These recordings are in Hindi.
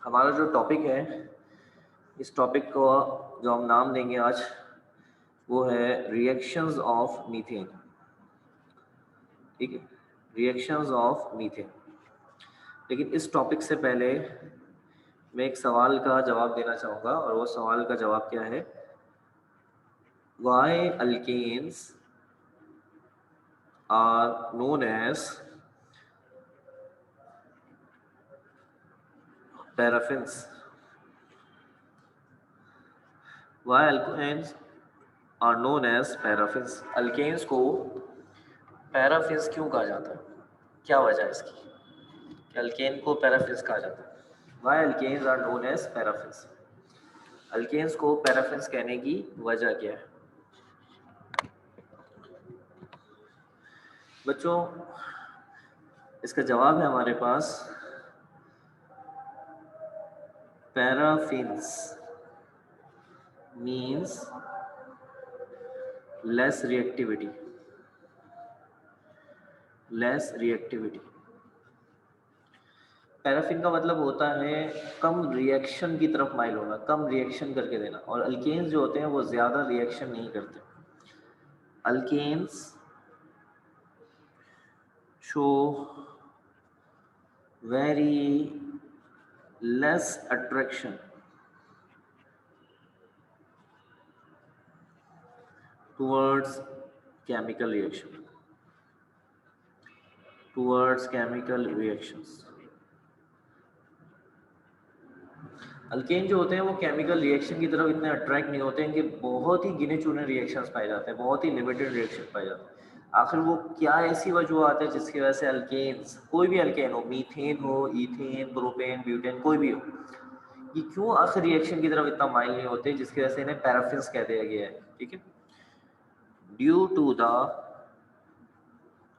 हमारा जो टॉपिक है, इस टॉपिक को जो हम नाम देंगे आज, वो है रिएक्शंस ऑफ मीथेन। ठीक है, रिएक्शंस ऑफ मीथेन। लेकिन इस टॉपिक से पहले मैं एक सवाल का जवाब देना चाहूँगा, और वो सवाल का जवाब क्या है? Why alkanes are known as paraffins? Why alkanes are known as paraffins? Alkanes को पैराफिन्स क्यों कहा जाता है? क्या वजह है इसकी कि अल्केन को पैराफिन्स कहा जाता है? Why alkanes are known as paraffins? Alkanes को पैराफिन्स कहने की वजह क्या है बच्चों? इसका जवाब है हमारे पास paraffins means less reactivity. Less reactivity, paraffin का मतलब होता है कम रिएक्शन की तरफ माइल होना, कम रिएक्शन करके देना। और अल्केन्स जो होते हैं वो ज्यादा रिएक्शन नहीं करते। Alkanes show very less attraction towards chemical reaction, towards chemical reactions। Alkane जो होते हैं वो केमिकल रिएक्शन की तरफ इतने अट्रैक्ट नहीं होते हैं, कि बहुत ही गिने चुने रिएक्शंस पाए जाते हैं, बहुत ही लिमिटेड रिएक्शन पाए जाते हैं। आखिर वो क्या ऐसी वजूहत है जिसकी वजह से अल्केन्स, कोई भी अल्केन हो, मीथेन हो, इथेन, प्रोपेन, ब्यूटेन, कोई भी हो, ये क्यों आखिर रिएक्शन की तरफ इतना माइल नहीं होते, जिसकी वजह से इन्हें पैराफिन्स कह दिया गया है। ठीक है, due to the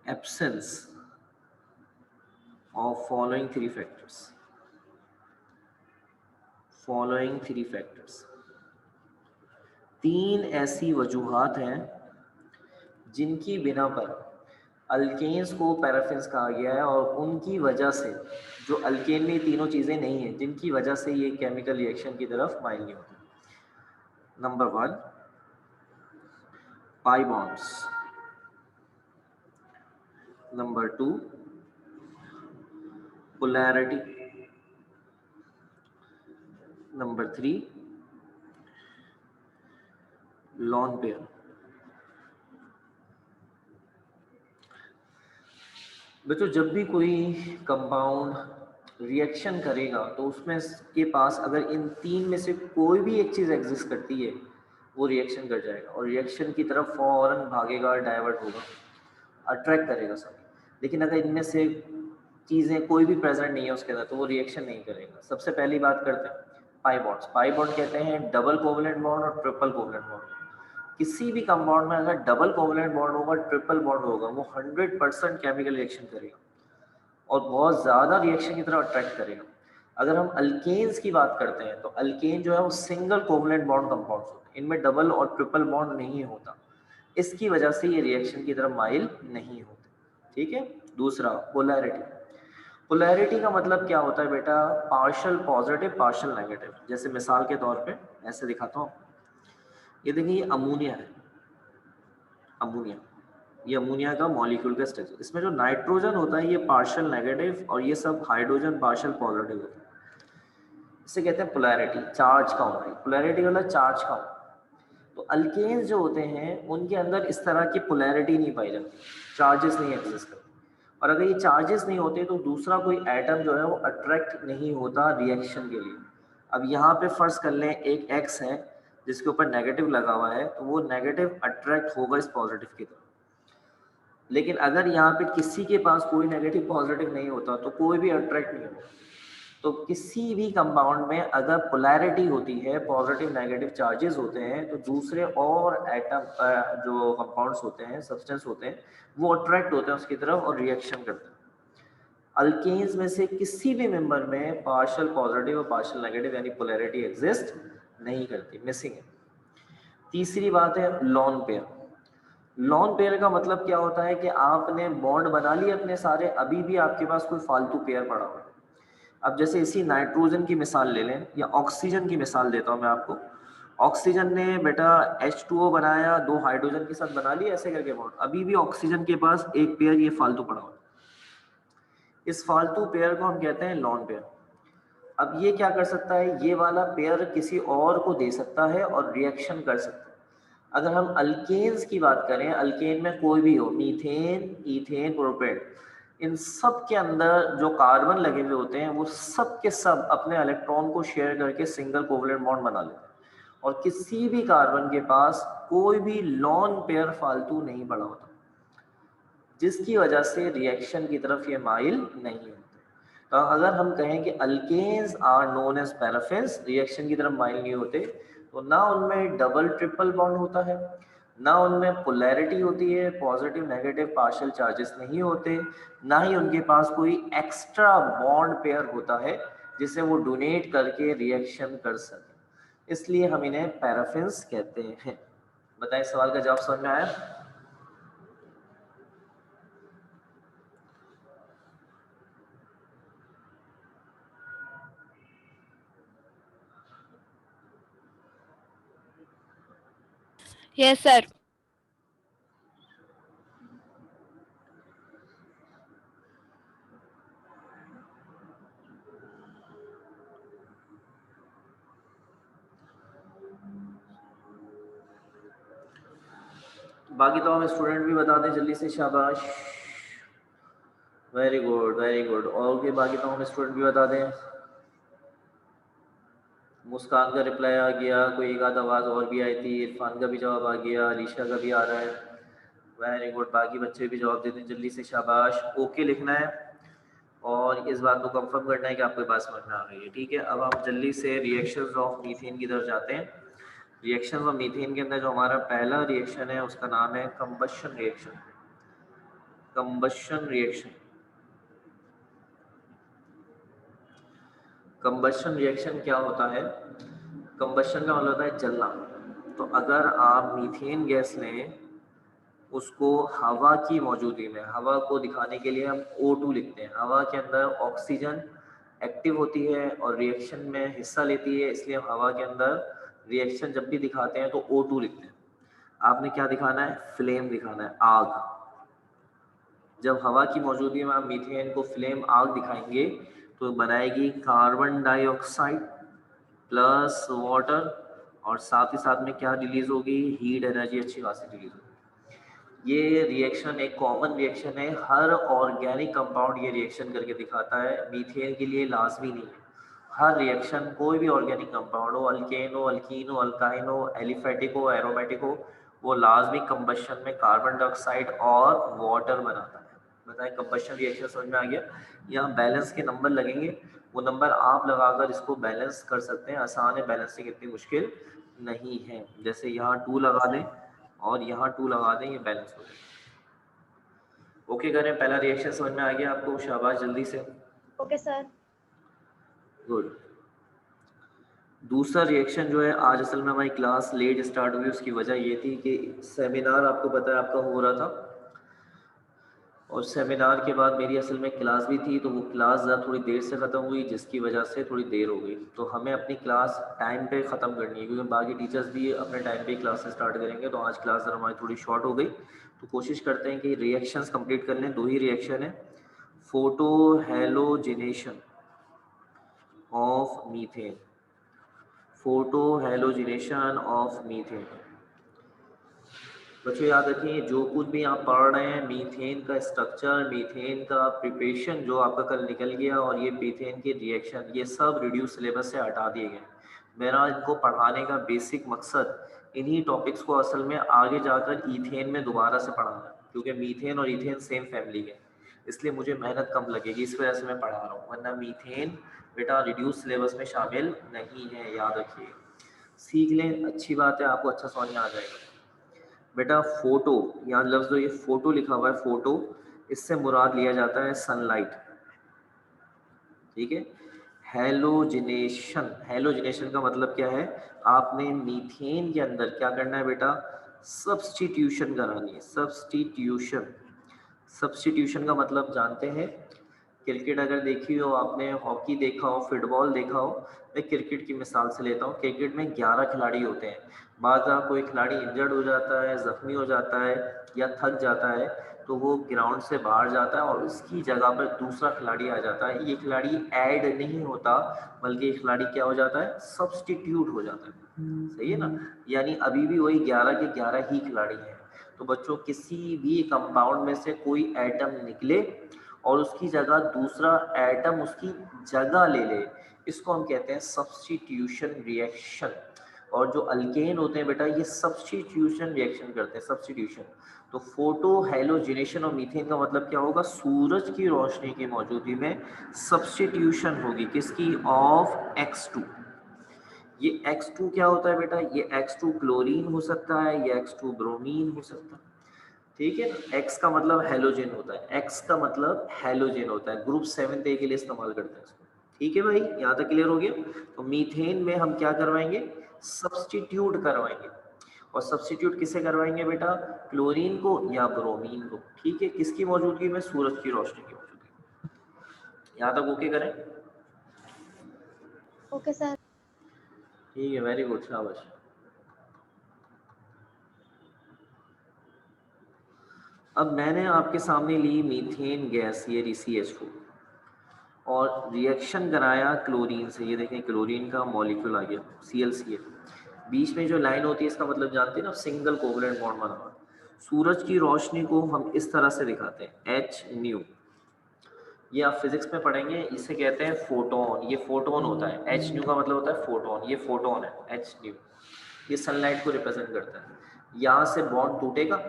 absence of following three factors। following three factors, तीन ऐसी वजूहात हैं जिनकी बिना पर अल्केन्स को पैराफिन्स कहा गया है, और उनकी वजह से, जो अल्केन में तीनों चीजें नहीं है, जिनकी वजह से ये केमिकल रिएक्शन की तरफ माइल नहीं होती। Number 1, pi bonds. Number 2, polarity. Number 3, lone pair. बच्चों, जब भी कोई कंपाउंड रिएक्शन करेगा तो उसमें के पास अगर इन तीन में से कोई भी एक चीज एग्जिस्ट करती है, वो रिएक्शन कर जाएगा और रिएक्शन की तरफ फौरन भागेगा, डाइवर्ट होगा, अट्रैक्ट करेगा सब। लेकिन अगर इनमें से चीजें कोई भी प्रेजेंट नहीं है उसके अंदर, तो वो रिएक्शन नहीं करेगा। सबसे पहली बात करते हैं पाई बॉन्ड्स। पाई बॉन्ड कहते हैं डबल कोवलेंट बॉन्ड और ट्रिपल कोवलेंट बॉन्ड। किसी भी कंपाउंड में अगर डबल कोवलेंट बॉन्ड होगा, ट्रिपल बॉन्ड होगा, वो 100% केमिकल रिएक्शन करेगा और बहुत ज्यादा रिएक्शन की तरफ अट्रैक्ट करेगा। अगर हम अल्केन्स की बात करते हैं तो अल्केन जो है वो सिंगल कोवलेंट बॉन्ड कंपाउंड्स होते हैं, इनमें डबल और ट्रिपल बॉन्ड नहीं होता, इसकी वजह से ये रिएक्शन की तरफ माइल नहीं होते। ठीक है। दूसरा, पोलैरिटी। पोलैरिटी का मतलब क्या होता है बेटा? Partial positive, partial negative. जैसे मिसाल के तौर पे ऐसे दिखाता हूँ, ये देखिए, ये अमोनिया है, अमोनिया, ये अमोनिया का मॉलिक्यूल का स्ट्रक्चर। इसमें जो नाइट्रोजन होता है ये पार्शियल नेगेटिव और ये सब हाइड्रोजन पार्शियल पॉजिटिव होता है। इसे कहते हैं पोलैरिटी, चार्ज का होना है। पोलैरिटी वाला चार्ज का होना। तो अल्केन्स जो होते हैं उनके अंदर इस तरह की पोलैरिटी नहीं पाई जाती, चार्जेस नहीं एग्जिस्ट करते। और अगर ये चार्जेस नहीं होते तो दूसरा कोई एटम जो है वो अट्रैक्ट नहीं होता रिएक्शन के लिए। अब यहाँ पे फर्ज कर लें एक एक्स है जिसके ऊपर नेगेटिव लगा हुआ है, तो वो नेगेटिव अट्रैक्ट होगा इस पॉजिटिव की तरफ। लेकिन अगर यहाँ पे किसी के पास कोई नेगेटिव पॉजिटिव नहीं होता तो कोई भी अट्रैक्ट नहीं होता। तो किसी भी कंपाउंड में अगर पोलैरिटी होती है, पॉजिटिव नेगेटिव चार्जेस होते हैं, तो दूसरे और एटम जो कंपाउंड्स होते हैं, सब्सटेंस होते हैं, वो अट्रैक्ट होते हैं उसकी तरफ और रिएक्शन करते हैं। अल्केन्स में से किसी भी मेंबर में पार्शियल पॉजिटिव और पार्शियल नेगेटिव यानी पोलैरिटी एग्जिस्ट नहीं करती, मिसिंग है। तीसरी बात है लॉन पेयर। लॉन पेयर का मतलब क्या होता है कि आपने बॉन्ड बना लिए अपने सारे, अभी भी आपके पास कोई फालतू पेयर पड़ा हुआ है। अब जैसे इसी नाइट्रोजन की मिसाल ले लें या ऑक्सीजन की मिसाल देता हूं मैं आपको। ऑक्सीजन ने बेटा H2O बनाया, 2 हाइड्रोजन के साथ बना लिया ऐसे करके बॉन्ड, अभी भी ऑक्सीजन के पास एक पेयर ये फालतू पड़ा हुआ है। इस फालतू पेयर को हम कहते हैं लॉन पेयर। अब ये क्या कर सकता है, ये वाला पेयर किसी और को दे सकता है और रिएक्शन कर सकता है। अगर हम अल्केन्स की बात करें, अल्केन में कोई भी हो, मीथेन, ईथेन, प्रोपेन, इन सब के अंदर जो कार्बन लगे हुए होते हैं वो सब के सब अपने इलेक्ट्रॉन को शेयर करके सिंगल कोवलेंट बॉन्ड बना लेते हैं और किसी भी कार्बन के पास कोई भी लॉन पेयर फालतू नहीं पड़ा होता, जिसकी वजह से रिएक्शन की तरफ ये माइल नहीं होते। तो अगर हम कहें कि alkanes are known as paraffins, reaction की तरफ माइल नहीं होते, तो ना उनमें डबल ट्रिपल बॉन्ड होता है, ना उनमें पोलैरिटी होती है, पॉजिटिव नेगेटिव पार्शियल चार्जेस नहीं होते, ना ही उनके पास कोई एक्स्ट्रा बॉन्ड पेयर होता है जिसे वो डोनेट करके रिएक्शन कर सके, इसलिए हम इन्हें पैराफिन्स कहते हैं। बताएं, सवाल का जवाब समझ में आया? Yes sir. बाकी तो हम स्टूडेंट भी बता दें जल्दी से, शाबाश, वेरी गुड वेरी गुड। और के बाकी तो हम स्टूडेंट भी बता दें। मुस्कान का रिप्लाई आ गया, कोई एक आध आवाज़ और भी आई थी, इरफान का भी जवाब आ गया, अलीशा का भी आ रहा है, वेरी गुड। बाकी बच्चे भी जवाब देते हैं जल्दी से, शाबाश। ओके लिखना है और इस बात को कंफर्म करना है कि आपके पास समझ में आ गई है, ठीक है। अब हम जल्दी से रिएक्शंस ऑफ मीथेन की तरफ जाते हैं। रिएक्शंस ऑफ मीथेन के अंदर जो हमारा पहला रिएक्शन है उसका नाम है combustion reaction. Combustion reaction, combustion reaction क्या होता है? कंबशन का मतलब होता है जलना। तो अगर आप मीथेन गैस लें, उसको हवा की मौजूदगी में, हवा को दिखाने के लिए हम O2 लिखते हैं। हवा के अंदर ऑक्सीजन एक्टिव होती है और रिएक्शन में हिस्सा लेती है, इसलिए हम हवा के अंदर रिएक्शन जब भी दिखाते हैं तो O2 लिखते हैं। आपने क्या दिखाना है? फ्लेम दिखाना है, आग। जब हवा की मौजूदगी में आप मीथेन को फ्लेम आग दिखाएंगे तो बनाएगी कार्बन डाइऑक्साइड प्लस वाटर, और साथ ही साथ में क्या रिलीज होगी? हीट एनर्जी अच्छी खासी रिलीज होगी। ये रिएक्शन एक कॉमन रिएक्शन है, हर ऑर्गेनिक कंपाउंड ये रिएक्शन करके दिखाता है, मीथेन के लिए लाजमी नहीं है। हर रिएक्शन, कोई भी ऑर्गेनिक कंपाउंड हो, अल्केन हो, अल्कीन हो, अल्काइन हो, एलिफेटिक हो, एरोमेटिक हो, वो लाजमी कंबशन में कार्बन डाइऑक्साइड और वाटर बनाता है। बताएं, कंबशन रिएक्शन समझ में आ गया? यहाँ बैलेंस के नंबर लगेंगे, वो नंबर आप लगाकर इसको बैलेंस कर सकते हैं, आसान है, बैलेंसिंग इतनी मुश्किल नहीं है। जैसे यहाँ 2 लगा दें और यहाँ 2 लगा दें, ये बैलेंस हो जाएगा। ओके करें, पहला रिएक्शन समझ में आ गया आपको? शाबाश, जल्दी से। Okay sir. गुड। दूसरा रिएक्शन जो है, आज असल में हमारी क्लास लेट स्टार्ट हुई, उसकी वजह ये थी कि सेमिनार आपको पता है आपका हो रहा था, और सेमिनार के बाद मेरी असल में क्लास भी थी, तो वो क्लास ज़रा थोड़ी देर से ख़त्म हुई, जिसकी वजह से थोड़ी देर हो गई। तो हमें अपनी क्लास टाइम पे ख़त्म करनी है, क्योंकि बाकी टीचर्स भी अपने टाइम पे क्लासेस स्टार्ट करेंगे, तो आज क्लास ज़रा हमारी थोड़ी शॉर्ट हो गई। तो कोशिश करते हैं कि रिएक्शंस कंप्लीट कर लें। 2 ही रिएक्शन है, photo halogenation of methane, photo halogenation of methane. बच्चों याद रखिए, जो कुछ भी आप पढ़ रहे हैं, मीथेन का स्ट्रक्चर, मीथेन का प्रिपरेशन जो आपका कल निकल गया, और ये मीथेन के रिएक्शन, ये सब रिड्यूस सिलेबस से हटा दिए गए। मेरा इनको पढ़ाने का बेसिक मकसद इन्हीं टॉपिक्स को असल में आगे जाकर ईथेन में दोबारा से पढ़ाना, क्योंकि मीथेन और ईथेन सेम फैमिली के, इसलिए मुझे मेहनत कम लगेगी, इस वजह से मैं पढ़ा रहा हूँ, वरना मीथेन बेटा रिड्यूस सिलेबस में शामिल नहीं है, याद रखिए। सीख लें, अच्छी बात है, आपको अच्छा समझ में आ जाएगा। बेटा फोटो, यहाँ लफ्ज जो ये फोटो लिखा हुआ है, फोटो, इससे मुराद लिया जाता है सनलाइट, ठीक है। हैलोजिनेशन, हैलोजिनेशन का मतलब क्या है? आपने मीथेन के अंदर क्या करना है बेटा? सब्स्टिट्यूशन करानी है, सब्स्टिट्यूशन। सब्स्टिट्यूशन का मतलब जानते हैं क्रिकेट अगर देखी हो आपने, हॉकी देखा हो, फुटबॉल देखा हो, मैं क्रिकेट की मिसाल से लेता हूँ। क्रिकेट में 11 खिलाड़ी होते हैं। बाज़ कोई खिलाड़ी इंजर्ड हो जाता है, ज़ख्मी हो जाता है या थक जाता है, तो वो ग्राउंड से बाहर जाता है और उसकी जगह पर दूसरा खिलाड़ी आ जाता है। ये खिलाड़ी ऐड नहीं होता, बल्कि ये खिलाड़ी क्या हो जाता है, सब्स्टिट्यूट हो जाता है। सही है ना? यानी अभी भी वही 11 के 11 ही खिलाड़ी हैं। तो बच्चों, किसी भी कंपाउंड में से कोई एटम निकले और उसकी जगह दूसरा एटम उसकी जगह ले ले, इसको हम कहते हैं सब्स्टिट्यूशन रिएक्शन। और जो अल्केन होते हैं बेटा, ये सब्स्टिट्यूशन रिएक्शन करते हैं, सब्स्टिट्यूशन। तो फोटो हेलोजिनेशन और मीथेन का मतलब क्या होगा, सूरज की रोशनी की मौजूदगी में सब्स्टिट्यूशन होगी, किसकी, ऑफ X2। ये X2 क्या होता है बेटा, ये X2 क्लोरीन हो सकता है, ये X2 ब्रोमीन हो सकता है। ठीक है ना? X का मतलब हेलोजन होता है, X का मतलब हेलोजन होता है, ग्रुप 7A के लिए इस्तेमाल करते हैं इसको। ठीक है भाई, यहाँ तक क्लियर हो गया? तो मीथेन में हम क्या करवाएंगे, सब्स्टिट्यूट करवाएंगे। और सब्स्टिट्यूट किसे करवाएंगे बेटा, क्लोरीन को या ब्रोमीन को। ठीक है, किसकी मौजूदगी में, सूरज की रोशनी की मौजूदगी में। यहाँ तक ओके करें? Okay sir. ठीक है, वेरी गुड, शाबाश। अब मैंने आपके सामने ली मीथेन गैस, ये CH4, और रिएक्शन कराया क्लोरीन से। ये देखें, क्लोरीन का मॉलिक्यूल आ गया, ClCl। बीच में जो लाइन होती है, इसका मतलब जानते हैं ना, सिंगल कोवलेंट बॉन्ड बना हुआ। सूरज की रोशनी को हम इस तरह से दिखाते हैं, H न्यू। ये आप फिजिक्स में पढ़ेंगे, इसे कहते हैं फोटोन। ये फोटोन होता है, H न्यू का मतलब होता है फोटोन, ये फोटोन है, H न्यू। ये सनलाइट को रिप्रेजेंट करता है। यहाँ से बॉन्ड टूटेगा,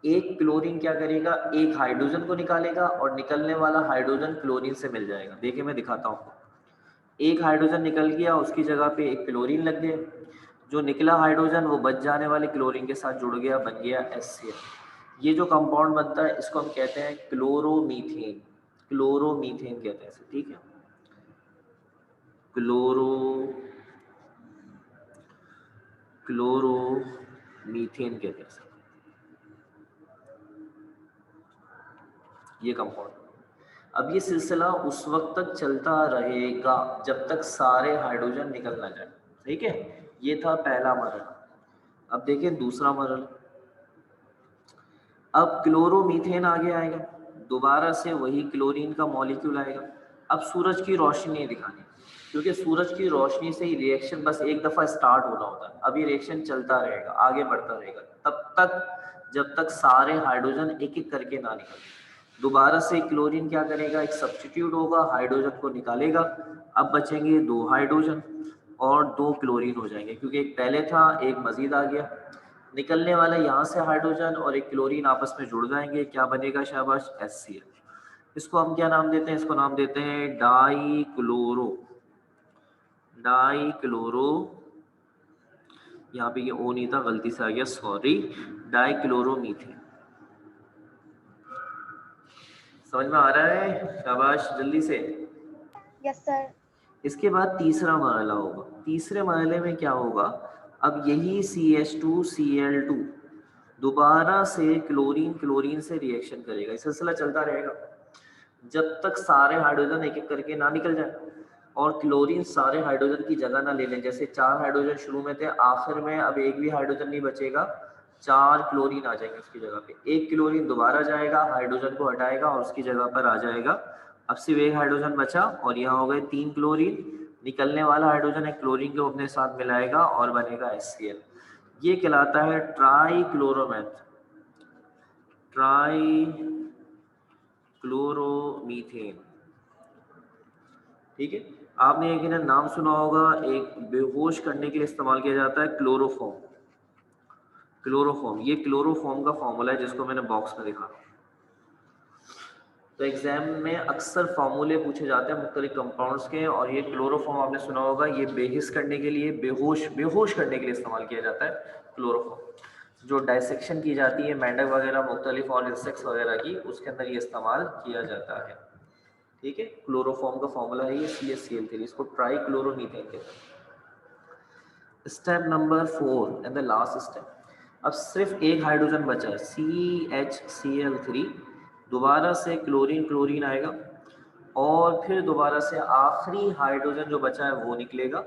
एक क्लोरीन क्या करेगा, एक हाइड्रोजन को निकालेगा और निकलने वाला हाइड्रोजन क्लोरीन से मिल जाएगा। देखिए मैं दिखाता हूँ, एक हाइड्रोजन निकल गया, उसकी जगह पे एक क्लोरीन लग गया। जो निकला हाइड्रोजन वो बच जाने वाले क्लोरीन के साथ जुड़ गया, बन गया HCl। ये जो कंपाउंड बनता है इसको हम कहते हैं क्लोरोमीथेन। क्लोरोमीथेन कहते हैं इसे, ठीक है, क्लोरोमीथेन कहते हैं इसे, ये कंपाउंड। अब ये सिलसिला उस वक्त तक चलता रहेगा जब तक सारे हाइड्रोजन निकल ना जाए। ठीक है, ये था पहला मरहला। अब देखें दूसरा मरहला। अब क्लोरोमीथेन आगे आएगा, दोबारा से वही क्लोरीन का मॉलिक्यूल आएगा। अब सूरज की रोशनी दिखानी, क्योंकि सूरज की रोशनी से ही रिएक्शन बस एक दफ़ा स्टार्ट होना होता है। अब ये रिएक्शन चलता रहेगा, आगे बढ़ता रहेगा, तब तक जब तक सारे हाइड्रोजन एक एक करके ना निकले। दोबारा से क्लोरीन क्या करेगा, एक सब्स्टिट्यूट होगा, हाइड्रोजन को निकालेगा। अब बचेंगे 2 हाइड्रोजन और 2 क्लोरीन हो जाएंगे, क्योंकि एक पहले था, एक मजीद आ गया। निकलने वाला यहाँ से हाइड्रोजन और एक क्लोरीन आपस में जुड़ जाएंगे, क्या बनेगा, शाबाश, HCl। इसको हम क्या नाम देते हैं, इसको नाम देते हैं डाइक्लोरो। यहाँ पे ये O नहीं था, गलती से आ गया, सॉरी, डाइक्लोरोमीथेन। समझ में आ रहा है? शाबाश, जल्दी से। Yes sir. इसके बाद तीसरा मरहला होगा। तीसरे मरहले में क्या होगा, अब यही CH2Cl2 दोबारा से क्लोरीन से रिएक्शन करेगा। इस सिलसिला चलता रहेगा जब तक सारे हाइड्रोजन एक एक करके ना निकल जाए और क्लोरीन सारे हाइड्रोजन की जगह ना ले लें। जैसे 4 हाइड्रोजन शुरू में थे, आखिर में अब एक भी हाइड्रोजन नहीं बचेगा, 4 क्लोरीन आ जाएंगे उसकी जगह पे। एक क्लोरीन दोबारा जाएगा, हाइड्रोजन को हटाएगा और उसकी जगह पर आ जाएगा, अब सिर्फ एक हाइड्रोजन बचा और यहाँ हो गए 3 क्लोरीन। निकलने वाला हाइड्रोजन एक क्लोरीन को अपने साथ मिलाएगा और बनेगा HCl। ये कहलाता है ट्राइक्लोरोमीथेन। ठीक है, आपने एक नाम सुना होगा, एक बेहोश करने के लिए इस्तेमाल किया जाता है, क्लोरोफॉर्म। ये क्लोरोफॉर्म का फॉर्मूला है जिसको मैंने बॉक्स में दिखा। तो एग्जाम में अक्सर फार्मूले पूछे जाते हैं मुख्तलिफ कंपाउंड्स के, और ये क्लोरोफॉर्म आपने सुना होगा, ये बेहिस करने के लिए, बेहोश करने के लिए इस्तेमाल किया जाता है क्लोरोफॉर्म। जो डायसेक्शन की जाती है मेंढक वगैरह, मुख्तलिफ और इंसेक्ट्स वगैरह की, उसके अंदर ये इस्तेमाल किया जाता है। ठीक है, क्लोरोफॉर्म का फॉर्मूला है ये CaCl3, इसको ट्राइक्लोरोमीथेन कहते हैं। Step number 4 and the last step. अब सिर्फ एक हाइड्रोजन बचा है, CHCl3। दोबारा से क्लोरीन आएगा और फिर दोबारा से आखिरी हाइड्रोजन जो बचा है वो निकलेगा,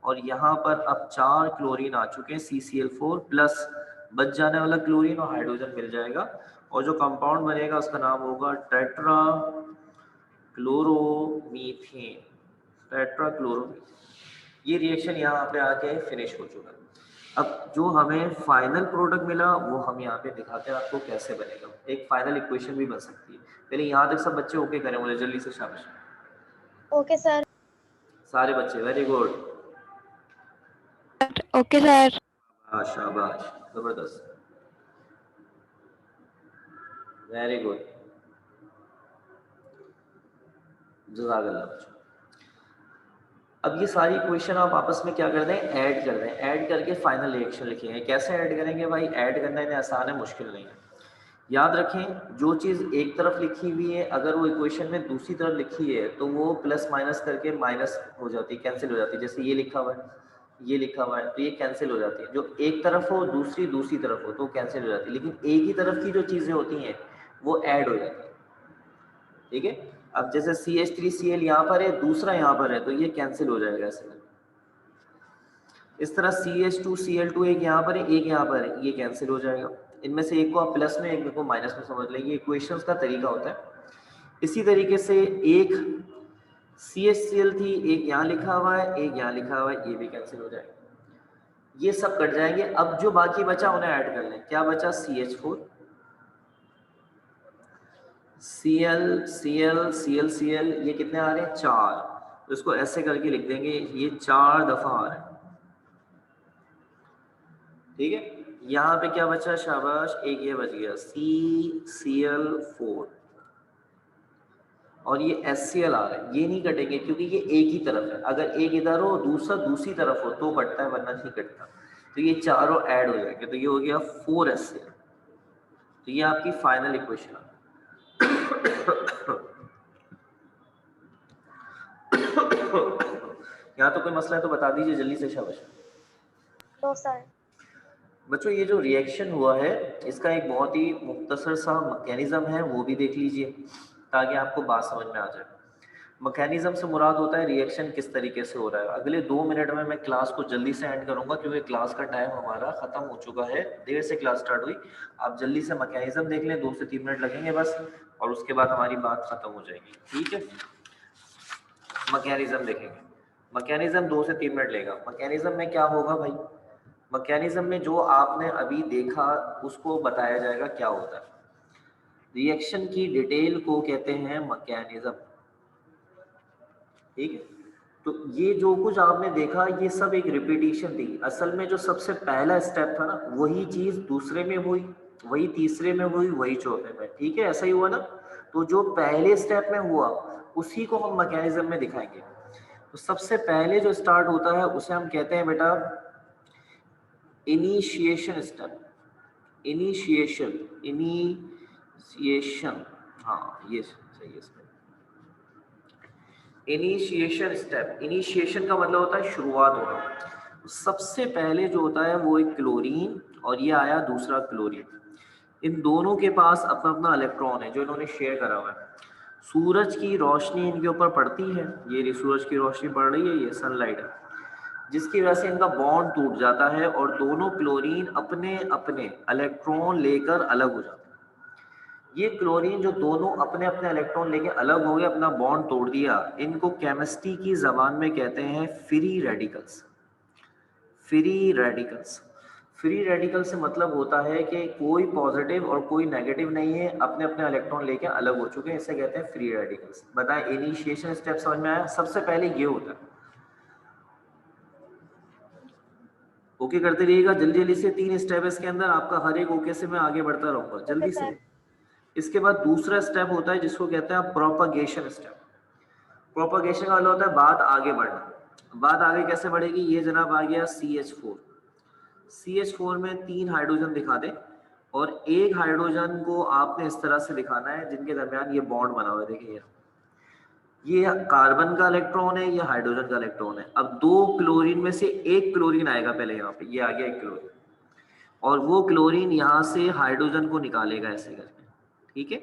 और यहाँ पर अब 4 क्लोरीन आ चुके हैं CCl4 प्लस बच जाने वाला क्लोरीन और हाइड्रोजन मिल जाएगा, और जो कंपाउंड बनेगा उसका नाम होगा टेट्रा क्लोरोमीथेन, टेट्रा क्लोरोमीथेन। ये रिएक्शन यहाँ पे आके फिनिश हो चुका है। अब जो हमें फाइनल प्रोडक्ट मिला वो हम यहाँ पे दिखाते हैं आपको कैसे बनेगा। एक फाइनल इक्वेशन भी बन सकती है। पहले यहाँ तक सब बच्चे ओके करें मुझे जल्दी से, शाबाश। Okay sir. सारे बच्चे वेरी गुड, ओके सर। शाबाश, जबरदस्त, वेरी गुड, जज़ाकल्लाह बच्चों। अब ये सारी इक्वेशन आप आपस में क्या कर दें, ऐड कर दें। ऐड करके फाइनल रिएक्शन लिखेंगे। कैसे ऐड करेंगे भाई, ऐड करना इन्हें आसान है, मुश्किल नहीं है। याद रखें जो चीज़ एक तरफ लिखी हुई है अगर वो इक्वेशन में दूसरी तरफ लिखी है तो वो प्लस माइनस करके माइनस हो जाती है, कैंसिल हो जाती है। जैसे ये लिखा हुआ है, ये लिखा हुआ है, तो ये कैंसिल हो जाती है। जो एक तरफ हो दूसरी दूसरी तरफ हो तो कैंसिल हो जाती है, लेकिन एक ही तरफ की जो चीज़ें होती हैं वो ऐड हो जाती है। ठीक है, अब जैसे CH3Cl यहाँ पर है, दूसरा यहाँ पर है, तो ये कैंसिल हो जाएगा ऐसे। इस तरह CH2Cl2 एक यहाँ पर है, एक यहाँ पर है, ये कैंसिल हो जाएगा। इनमें से एक को आप प्लस में, एक को माइनस में समझ लेंगे। इक्वेशंस का तरीका होता है। इसी तरीके से एक CHCl थी, एक यहाँ लिखा हुआ है, एक यहाँ लिखा हुआ है, ये भी कैंसिल हो जाएगा। ये सब कट जाएंगे। अब जो बाकी बचा उन्हें ऐड कर लें। क्या बचा, CH4 Cl Cl Cl Cl, ये कितने आ रहे हैं, 4। तो इसको ऐसे करके लिख देंगे, ये 4 दफा आ रहे हैं। ठीक है, यहाँ पे क्या बचा, शाबाश, एक ये बच गया CCl4, और ये HCl आ रहा है। ये नहीं कटेंगे क्योंकि ये एक ही तरफ है। अगर एक इधर हो दूसरा दूसरी तरफ हो तो कटता है, वरना नहीं कटता। तो ये चारों ऐड हो जाएंगे, तो ये हो गया 4HCl। तो ये आपकी फाइनल इक्वेशन है। यहाँ तो कोई मसला है तो बता दीजिए जल्दी से, शाबाश। No sir. बच्चों ये जो रिएक्शन हुआ है इसका एक बहुत ही मुख्तसर सा मैकेनिज्म है, वो भी देख लीजिए ताकि आपको बात समझ में आ जाए। मैकेनिज्म से मुराद होता है रिएक्शन किस तरीके से हो रहा है। अगले 2 मिनट में मैं क्लास को जल्दी से एंड करूंगा क्योंकि क्लास का टाइम हमारा खत्म हो चुका है, देर से क्लास स्टार्ट हुई। आप जल्दी से मैकेनिज्म देख लें, 2 से 3 मिनट लगेंगे बस, और उसके बाद हमारी बात खत्म हो जाएगी। ठीक है, मैकेनिज्म देखेंगे। मैकेनिज्म 2 से 3 मिनट लेगा। मैकेनिज्म में क्या होगा भाई, मैकेनिज्म में जो आपने अभी देखा उसको बताया जाएगा क्या होता है। रिएक्शन की डिटेल को कहते हैं मैकेनिज्म। ठीक है, तो ये जो कुछ आपने देखा ये सब एक रिपीटिशन थी। असल में जो सबसे पहला स्टेप था ना वही चीज दूसरे में हुई, वही तीसरे में हुई, वही चौथे में। ठीक है, ऐसा ही हुआ ना। तो जो पहले स्टेप में हुआ उसी को हम मैकेनिज्म में दिखाएंगे। तो सबसे पहले जो स्टार्ट होता है उसे हम कहते हैं बेटा इनिशिएशन स्टेप। इनिशिएशन, इनिशिएशन, हाँ ये सही है। इनिशिएशन स्टेप, इनिशिएशन का मतलब होता है शुरुआत होना। सबसे पहले जो होता है वो एक क्लोरीन, और ये आया दूसरा क्लोरीन। इन दोनों के पास अपना अपना इलेक्ट्रॉन है जो इन्होंने शेयर करा हुआ है। सूरज की रोशनी इनके ऊपर पड़ती है, ये सूरज की रोशनी पड़ रही है, ये सनलाइट है, जिसकी वजह से इनका बॉन्ड टूट जाता है और दोनों क्लोरीन अपने अपने इलेक्ट्रॉन लेकर अलग हो जाते हैं। ये क्लोरीन जो दोनों अपने अपने इलेक्ट्रॉन लेके अलग हो गए, अपना बॉन्ड तोड़ दिया, इनको केमिस्ट्री की जबान में कहते हैं free radicals. Free radicals, free radical से मतलब होता है कि कोई पॉजिटिव और कोई नेगेटिव नहीं है, अपने अपने इलेक्ट्रॉन लेके अलग हो चुके हैं, इसे कहते हैं फ्री रेडिकल्स। बताएं इनिशिएशन स्टेप समझ में आया? सबसे पहले ये होता है। ओके करते रहिएगा जल्दी जल्दी से। 3 स्टेप इसके अंदर, आपका हर एक ओके से मैं आगे बढ़ता रहूंगा जल्दी से। इसके बाद दूसरा स्टेप होता है जिसको कहते हैं प्रोपगेशन स्टेप। प्रोपगेशन का मतलब होता है बात आगे बढ़ना। बात आगे कैसे बढ़ेगी, ये जनाब आ गया CH4। CH4 में 3 हाइड्रोजन दिखा दे, और एक हाइड्रोजन को आपने इस तरह से दिखाना है जिनके दरमियान ये बॉन्ड बना हुआ है। देखिए ये कार्बन का इलेक्ट्रॉन है, ये हाइड्रोजन का इलेक्ट्रॉन है। अब 2 क्लोरीन में से एक क्लोरीन आएगा पहले, यहाँ पे ये आ गया एक क्लोरीन, और वो क्लोरीन यहाँ से हाइड्रोजन को निकालेगा ऐसे करके। ठीक है,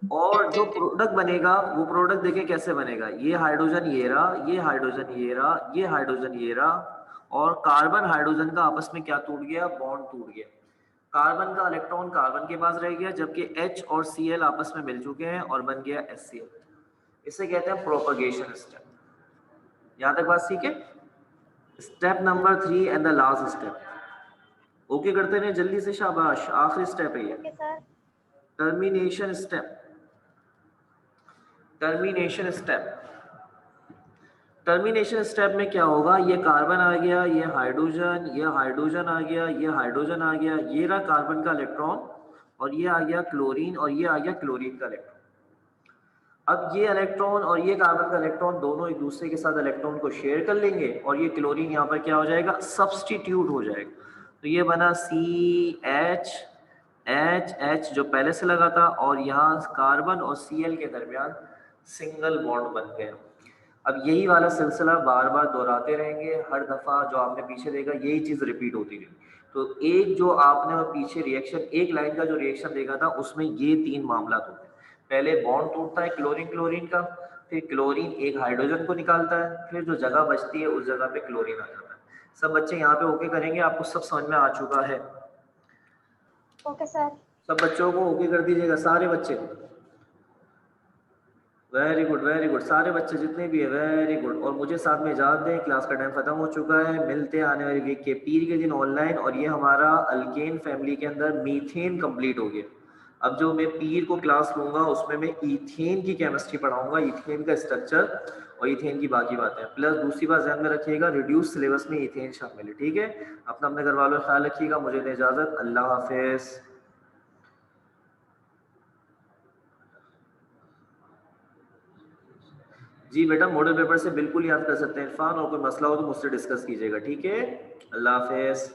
और जो प्रोडक्ट बनेगा वो प्रोडक्ट देखें कैसे बनेगा, ये हाइड्रोजन ये रहा, ये हाइड्रोजन ये रहा, ये हाइड्रोजन ये रहा, और कार्बन हाइड्रोजन का आपस में क्या टूट गया, बॉन्ड टूट गया। कार्बन का इलेक्ट्रॉन कार्बन के पास रह गया, जबकि H और Cl आपस में मिल चुके हैं और बन गया HCl। इसे कहते हैं प्रोपगेशन स्टेप। यहां तक बात ठीक है? Step number 3 and the last step. Okay करते रहे जल्दी से, शाबाश। आखिरी स्टेप है ये, okay sir. Termination step. Termination step, termination step में क्या होगा, ये कार्बन आ गया, ये हाइड्रोजन आ गया, ये हाइड्रोजन आ गया, ये रहा कार्बन का इलेक्ट्रॉन, और ये आ गया क्लोरीन, और ये आ गया क्लोरीन का इलेक्ट्रॉन। अब ये इलेक्ट्रॉन और ये कार्बन का इलेक्ट्रॉन दोनों एक दूसरे के साथ इलेक्ट्रॉन को शेयर कर लेंगे, और ये क्लोरीन यहाँ पर क्या हो जाएगा, सब्स्टिट्यूट हो जाएगा। तो ये बना CH जो पहले से लगा था, और यहाँ कार्बन और Cl के दरमियान सिंगल बॉन्ड बन गया। अब यही वाला सिलसिला बार बार दोहराते रहेंगे, हर दफा जो आपने पीछे देखा यही चीज रिपीट होती रहेगी। तो एक जो आपने पीछे रिएक्शन, एक लाइन का जो रिएक्शन देखा था, उसमें ये 3 मामला होते हैं। पहले बॉन्ड टूटता है क्लोरीन क्लोरीन का, फिर क्लोरीन एक हाइड्रोजन को निकालता है, फिर जो जगह बचती है उस जगह पे क्लोरीन आ जाता है। सब बच्चे यहाँ पे ओके करेंगे, आपको सब समझ में आ चुका है? Okay sir. सब बच्चों को ओके कर दीजिएगा, सारे बच्चे। वेरी गुड वेरी गुड, सारे बच्चे जितने भी है वेरी गुड। और मुझे साथ में इजाजत दें, क्लास का टाइम खत्म हो चुका है। मिलते हैं आने वाली वीक के पीर के दिन ऑनलाइन। और ये हमारा अल्केन फैमिली के अंदर मीथेन कंप्लीट हो गया। अब जो मैं पीर को क्लास लूंगा उसमें मैं ईथेन की केमिस्ट्री पढ़ाऊंगा, ईथेन का स्ट्रक्चर और ईथेन की बाकी बातें। प्लस दूसरी बात ध्यान में रखिएगा, रिड्यूस सिलेबस में ईथेन शामिल है, ठीक है? अपना अपने घर वालों का ख्याल रखिएगा। मुझे दें इजाजत, अल्लाह हाफिज। जी बेटा, मॉडल पेपर से बिल्कुल याद कर सकते हैं इरफान, और कोई मसला हो तो मुझसे डिस्कस कीजिएगा, ठीक है? अल्लाह हाफिज।